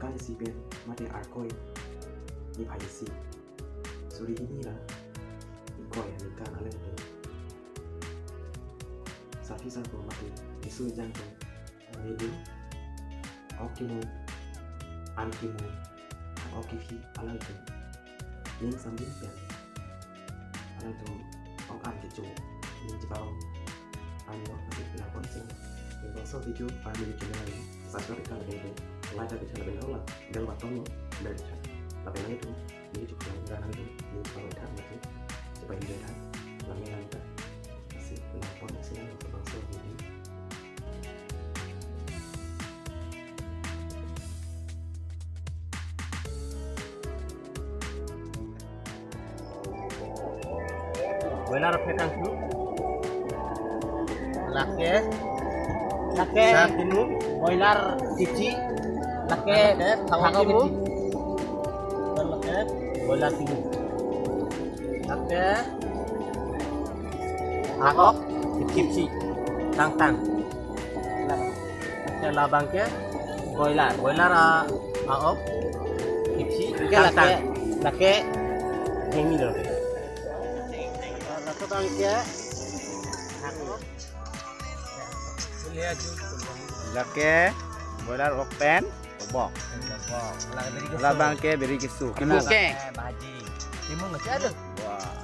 kan si ben mate arkoi ni pai si suri ini lah ni koi ni kan ale tu safi sa ko mate isu jang tu ni du okimo ankimo okifi ala tu ning sambil ben ala tu ok an ke chu ni jabau ano masih pelakon sing yang also video family channel ini subscribe kita lebih like kita lebih lah dan button bell tapi lagi itu ini juga jangan itu ini kalau kita masih supaya kita lagi kita masih pelakon sing untuk bangsa ini Boiler petang tu lake sakinu boiler cici lake thakamu lake boiler timu lake akok cici tang lake labang ke boiler akok cici lake ini loh lake bang ke akok lake boiler open bok labang ke beri kisu Oke, baji. Timun nggak ada. wah